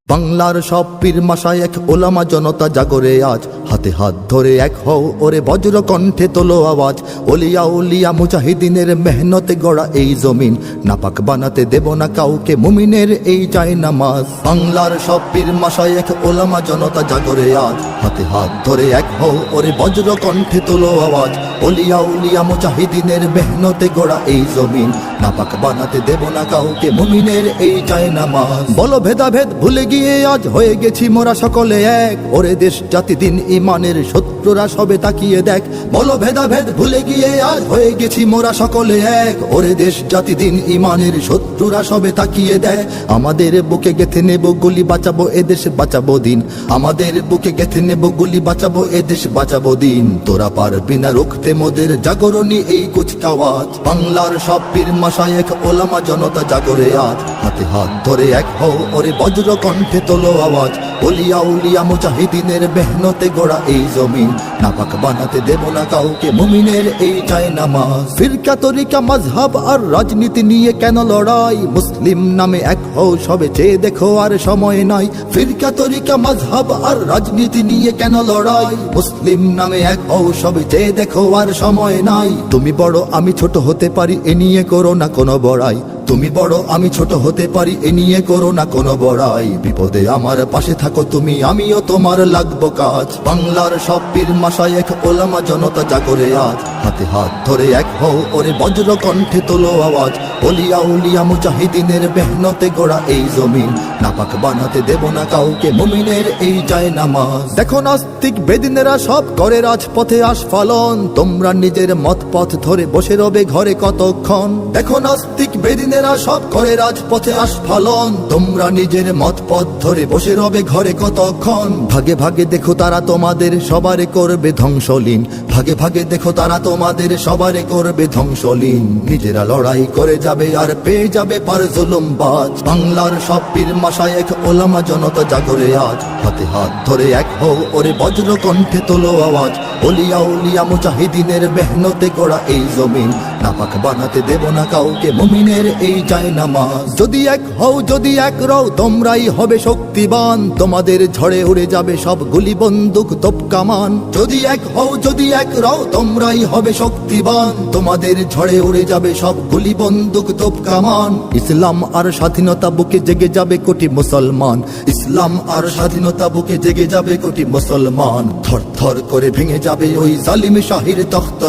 বাংলার সব পীর মাশায়েখ ওলামা জনতা জাগরে আজ, হাতে হাত ধরে এক হও ওরে বজ্র কণ্ঠে তোলো আওয়াজ। ওলিয়া উলিয়া মুজাহিদিনের মেহনতে গড়া এই জমিন, নাপাক বানাতে দেব না কাউকে মুমিনের এই চাই নামাজ। বাংলার সব পীর মাশায়েখ ওলামা জনতা জাগরে আজ, হাতে হাত ধরে এক হও ওরে বজ্র কণ্ঠে তোলো আওয়াজ। ওলিয়া উলিয়া মুজাহিদিনের মেহনতে গড়া এই জমিন, নাপাক বানাতে দেব না কাউকে মুমিনের এই চাই নামাজ। বলো ভেদাভেদ ভুলে গিয়ে আজ হয়ে গেছি মোরা সকলে এক, ওরে দেশ জাতি দিন ইমানের শত্রুরা সবে তাকিয়ে দেখ। বলো ভেদাভেদ ভুলে গিয়ে আজ হয়ে গেছি মোরা সকলে এক, ওরে দেশ জাতি দিন ইমানের শত্রুরা সবে তাকিয়ে দেখ। আমাদের বুকে গেথে নেব গুলি, বাঁচাবো এদেশ বাঁচাবো দিন। আমাদের বুকে গেথে নেব গুলি, বাঁচাবো এদেশ বাঁচাবো দিন। তোরা পারবি না রুখতে মোদের জাগরণী এই কুচকাওয়াজ। বাংলার সব পীর মাশায়েখ ওলামা জনতা জাগরে আজ, হাতে হাত ধরে এক হও ওরে বজ্র কণ্ঠে তোলো আওয়াজ। ওলিয়া উলিয়া মুজাহিদিনের মেহনতে গড়া এই জমিন, নাপাক বানাতে দেব না কাউকে মুমিনের এই চাই নামাজ। ফিরকা তরিকা মাযহাব আর রাজনীতি নিয়ে কেন লড়াই, মুসলিম নামে এক হও সবে চেয়ে দেখো আর সময় নাই। ফিরকা তরিকা মাযহাব আর রাজনীতি নিয়ে কেন লড়াই, মুসলিম নামে এক হও সবে চেয়ে দেখো আর সময় নাই। তুমি বড় আমি ছোট হতে পারি এ নিয়ে করো না কোনো বড়াই, তুমি বড় আমি ছোট হতে পারি এ নিয়ে করো না কোনো বড়াই। বিপদে আমার পাশে থাকো তুমি, আমিও তোমার লাগবো কাজ। বাংলার সব পীর মাশায়েখ ওলামা জনতা জাগরে আজ, হাতে হাত ধরে এক হও ওরে বজ্র কণ্ঠে তোলো আওয়াজ। ওলিয়া উলিয়া মুজাহিদিনের মেহনতে গড়া এই জমিন, নাপাক বানাতে দেব না কাউকে মুমিনের এই চাই নামাজ। দেখো নাস্তিক বেদিনেরা সব করে রাজপথে আস্ফালন, তোমরা নিজের মত পথ ধরে বসে রবে ঘরে কতক্ষণ। দেখো নাস্তিক বেদিনেরা সব করে রাজপথে আস্ফালন, তোমরা নিজের মত পথ ধরে বসে রবে ঘরে কতক্ষণ। ভাগে ভাগে দেখো তারা তোমাদের সবারে করবে ধ্বংসলীন, ভাগে ভাগে দেখো তারা তোমাদের সবারে করবে ধ্বংসলীন। নিজেরা লড়াই করে যাবে আর পেয়ে যাবে পার জুলুমবাজ। বাংলার সব পীর মাশায়েখ ওলামা জনতা জাগরে আজ, হাতে হাত ধরে এক হও ওরে বজ্র কণ্ঠে তোলো আওয়াজ। ওলিয়া উলিয়া মুজাহিদিনের মেহনতে গড়া এই জমিন, নাপাক বানাতে দেব না কাউকে মুমিনের এই চাই নামাজ। যদি এক হও যদি এক রও তোমরাই হবে শক্তিবান, তোমাদের ঝড়ে উড়ে যাবে সব গুলি বন্দুক তোপ কামান। যদি এক হও যদি এক রও তোমরাই হবে শক্তিবান, তোমাদের ঝড়ে উড়ে যাবে সব গুলি বন্দুক তোপ কামান। ইসলাম আর স্বাধীনতা বুকে জেগে যাবে কোটি মুসলমান, ইসলাম আর স্বাধীনতা বুকে জেগে যাবে কোটি মুসলমান। থর থর করে ভেঙে যাবে ওই জালিম শাহির তখ্ত